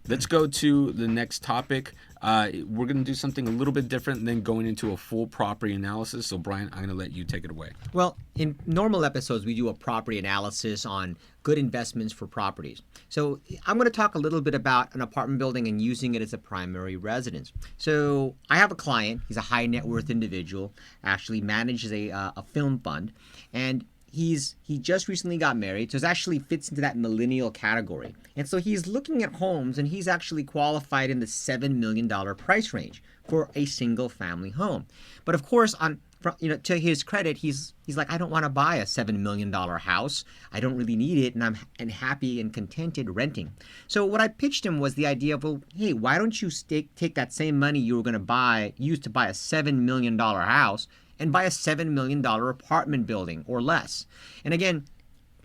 Let's go to the next topic. We're going to do something a little bit different than going into a full property analysis. So, Brian, I'm going to let you take it away. Well, in normal episodes, we do a property analysis on good investments for properties. So I'm going to talk a little bit about an apartment building and using it as a primary residence. So I have a client. He's a high net worth individual, actually manages a film fund, and he just recently got married, so it actually fits into that millennial category. And so he's looking at homes, and he's actually qualified in the $7 million price range for a single family home. But of course, to his credit, he's like, I don't want to buy a $7 million house. I don't really need it, and I'm happy and contented renting. So what I pitched him was the idea of, well, hey, why don't you take that same money you were going to use to buy a $7 million house and buy a $7 million apartment building or less. And again,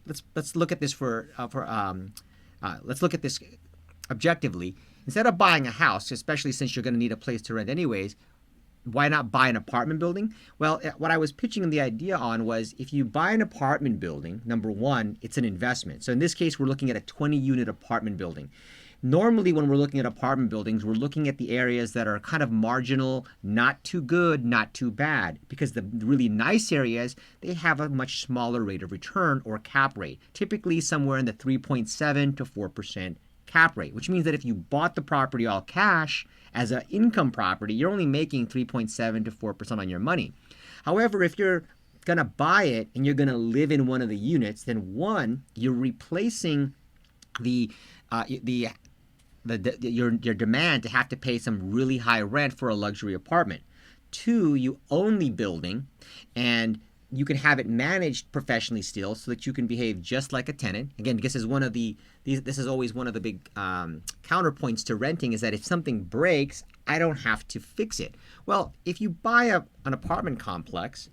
let's look at this let's look at this objectively. Instead of buying a house, especially since you're going to need a place to rent anyways, why not buy an apartment building? Well, what I was pitching the idea on was if you buy an apartment building, number one, it's an investment. So in this case, we're looking at a 20-unit apartment building. Normally, when we're looking at apartment buildings, we're looking at the areas that are kind of marginal, not too good, not too bad, because the really nice areas, they have a much smaller rate of return or cap rate, typically somewhere in the 3.7 to 4% cap rate, which means that if you bought the property all cash as an income property, you're only making 3.7 to 4% on your money. However, if you're going to buy it and you're going to live in one of the units, then one, you're replacing your demand to have to pay some really high rent for a luxury apartment. Two, you own the building and you can have it managed professionally still so that you can behave just like a tenant. Again, this is always one of the big counterpoints to renting, is that if something breaks, I don't have to fix it. Well, if you buy an apartment complex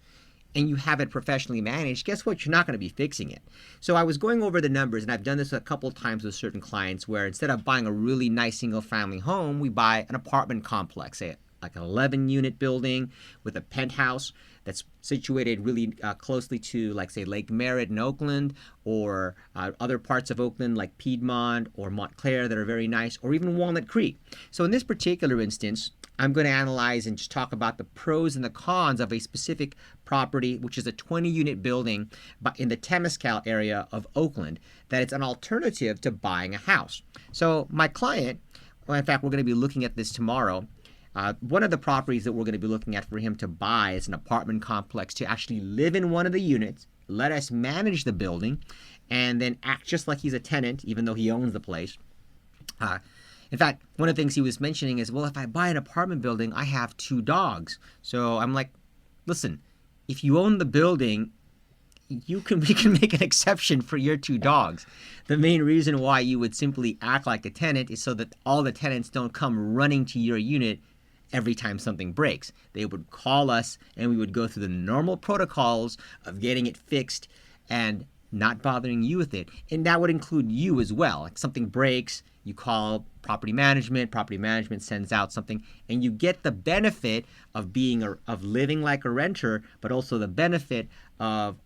and you have it professionally managed, guess what? You're not going to be fixing it. So I was going over the numbers, and I've done this a couple of times with certain clients where instead of buying a really nice single-family home, we buy an apartment complex, say like an 11-unit building with a penthouse that's situated really closely to, like, say, Lake Merritt in Oakland, or other parts of Oakland like Piedmont or Montclair that are very nice, or even Walnut Creek. So in this particular instance, I'm going to analyze and just talk about the pros and the cons of a specific property, which is a 20-unit building in the Temescal area of Oakland, that it's an alternative to buying a house. So my client, well, in fact, we're going to be looking at this tomorrow. One of the properties that we're going to be looking at for him to buy is an apartment complex to actually live in one of the units, let us manage the building, and then act just like he's a tenant, even though he owns the place. In fact, one of the things he was mentioning is, well, if I buy an apartment building, I have 2 dogs. So I'm like, listen, if you own the building, we can make an exception for your 2 dogs. The main reason why you would simply act like a tenant is so that all the tenants don't come running to your unit every time something breaks. They would call us and we would go through the normal protocols of getting it fixed and not bothering you with it. And that would include you as well. Like something breaks, you call property management sends out something, and you get the benefit of living like a renter, but also the benefit of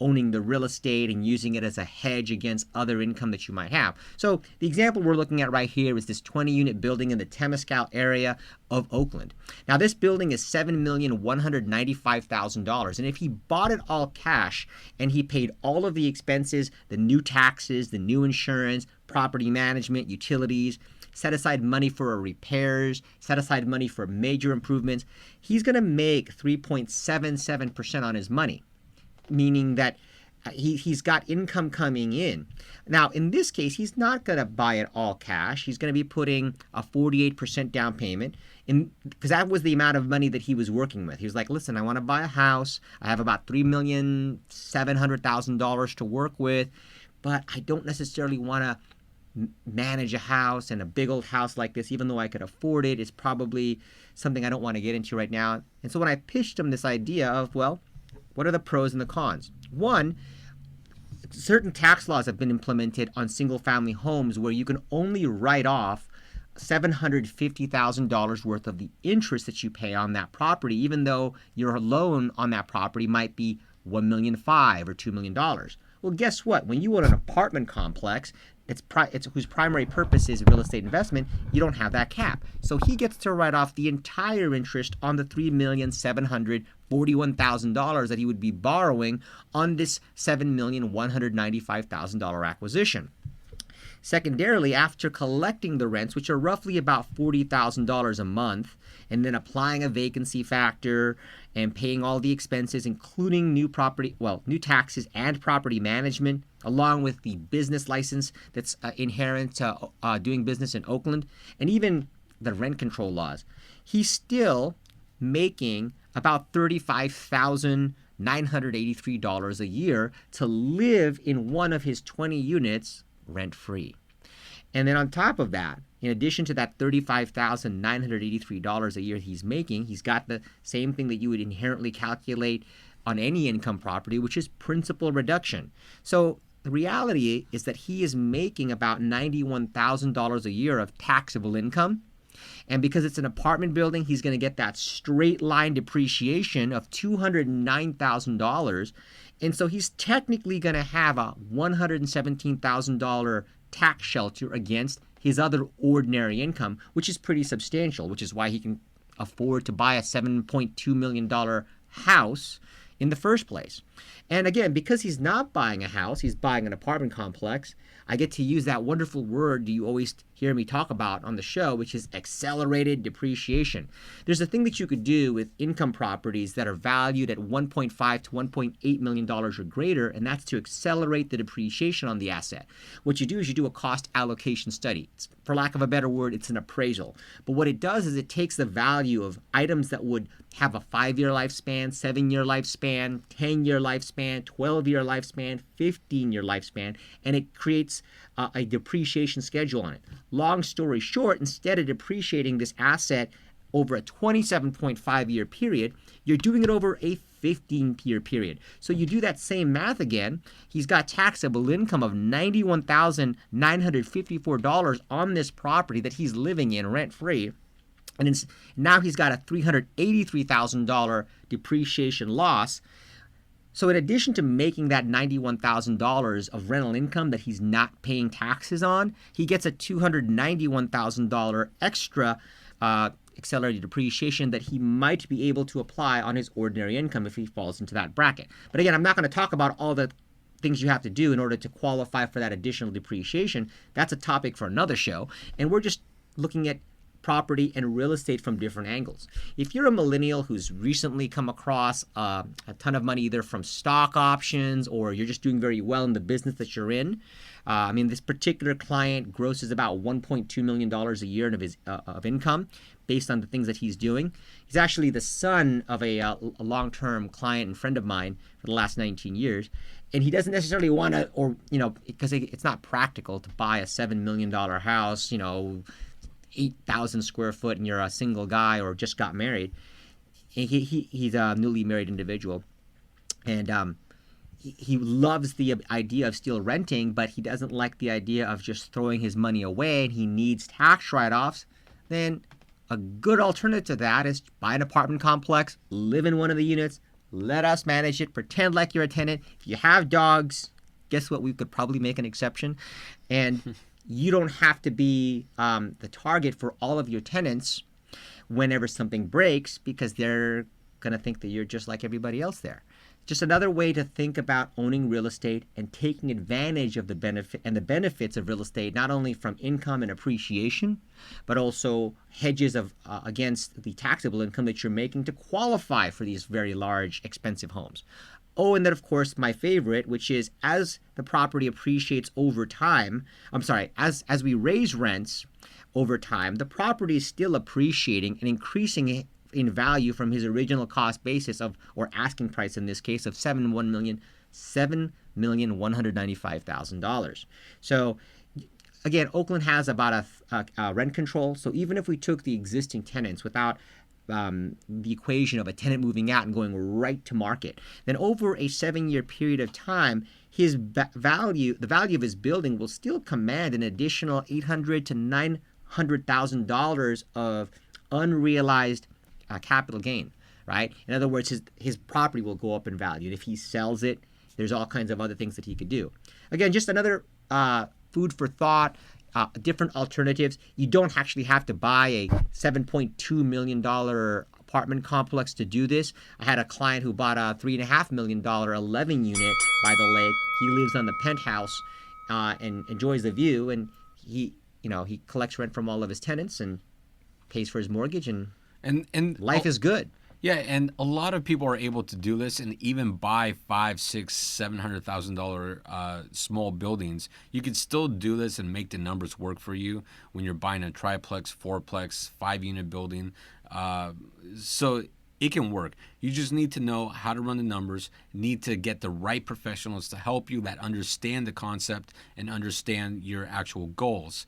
owning the real estate and using it as a hedge against other income that you might have. So the example we're looking at right here is this 20-unit building in the Temescal area of Oakland. Now this building is $7,195,000, and if he bought it all cash and he paid all of the expenses, the new taxes, the new insurance, property management, utilities, set aside money for repairs, set aside money for major improvements, he's going to make 3.77% on his money, meaning that he's got income coming in. Now, in this case, he's not going to buy it all cash. He's going to be putting a 48% down payment, because that was the amount of money that he was working with. He was like, listen, I want to buy a house. I have about $3,700,000 to work with, but I don't necessarily want to manage a house, and a big old house like this, even though I could afford it, is probably something I don't want to get into right now. And so when I pitched him this idea of, well, what are the pros and the cons? One, certain tax laws have been implemented on single-family homes where you can only write off $750,000 worth of the interest that you pay on that property, even though your loan on that property might be $1.5 million or $2 million. Well, guess what? When you own an apartment complex, it's whose primary purpose is real estate investment, you don't have that cap. So he gets to write off the entire interest on the $3,741,000 that he would be borrowing on this $7,195,000 acquisition. Secondarily, after collecting the rents, which are roughly about $40,000 a month, and then applying a vacancy factor and paying all the expenses, including new taxes and property management, along with the business license that's inherent to doing business in Oakland, and even the rent control laws, he's still making about $35,983 a year to live in one of his 20 units rent-free. And then on top of that, in addition to that $35,983 a year he's making, he's got the same thing that you would inherently calculate on any income property, which is principal reduction. So the reality is that he is making about $91,000 a year of taxable income. And because it's an apartment building, he's going to get that straight line depreciation of $209,000. And so he's technically going to have a $117,000 tax shelter against his other ordinary income, which is pretty substantial, which is why he can afford to buy a $7.2 million house in the first place. And again, because he's not buying a house, he's buying an apartment complex, I get to use that wonderful word you always hear me talk about on the show, which is accelerated depreciation. There's a thing that you could do with income properties that are valued at $1.5 to $1.8 million or greater, and that's to accelerate the depreciation on the asset. What you do is you do a cost allocation study. For lack of a better word, it's an appraisal. But what it does is it takes the value of items that would have a 5-year lifespan, 7-year lifespan, 10-year lifespan, 12-year lifespan, 15-year lifespan, and it creates a depreciation schedule on it. Long story short, instead of depreciating this asset over a 27.5-year period, you're doing it over a 15-year period. So you do that same math again. He's got taxable income of $91,954 on this property that he's living in rent-free. And now he's got a $383,000 depreciation loss. So in addition to making that $91,000 of rental income that he's not paying taxes on, he gets a $291,000 extra accelerated depreciation that he might be able to apply on his ordinary income if he falls into that bracket. But again, I'm not going to talk about all the things you have to do in order to qualify for that additional depreciation. That's a topic for another show. And we're just looking at property and real estate from different angles. If you're a millennial who's recently come across a ton of money either from stock options or you're just doing very well in the business that you're in, this particular client grosses about $1.2 million a year of income based on the things that he's doing. He's actually the son of a long-term client and friend of mine for the last 19 years. And he doesn't necessarily want to, because it's not practical to buy a $7 million house, 8,000 square foot, and you're a single guy or just got married. He's a newly married individual, and he loves the idea of still renting, but he doesn't like the idea of just throwing his money away, and he needs tax write-offs. Then a good alternative to that is buy an apartment complex, live in one of the units, let us manage it, pretend like you're a tenant. If you have dogs, guess what? We could probably make an exception, and you don't have to be the target for all of your tenants whenever something breaks, because they're going to think that you're just like everybody else there. Just another way to think about owning real estate and taking advantage of the benefits of real estate, not only from income and appreciation, but also hedges against the taxable income that you're making to qualify for these very large, expensive homes. Oh, and then, of course, my favorite, which is as the property appreciates over time, as we raise rents over time, the property is still appreciating and increasing in value from his original cost basis or asking price in this case, of $7,195,000. So again, Oakland has about a rent control. So even if we took the existing tenants without the equation of a tenant moving out and going right to market, then over a 7-year period of time, the value of his building will still command an additional $800,000 to $900,000 of unrealized capital gain, right? In other words, his property will go up in value. And if he sells it, there's all kinds of other things that he could do. Again, just another food for thought. Different alternatives. You don't actually have to buy a $7.2 million apartment complex to do this. I had a client who bought a $3.5 million 11 unit by the lake. He lives on the penthouse and enjoys the view, and he collects rent from all of his tenants and pays for his mortgage, and And life is good. yeah, and a lot of people are able to do this and even buy $500,000, $600,000, $700,000 small buildings. You could still do this and make the numbers work for you when you're buying a triplex, fourplex, 5-unit building. So it can work. You just need to know how to run the numbers, need to get the right professionals to help you that understand the concept and understand your actual goals.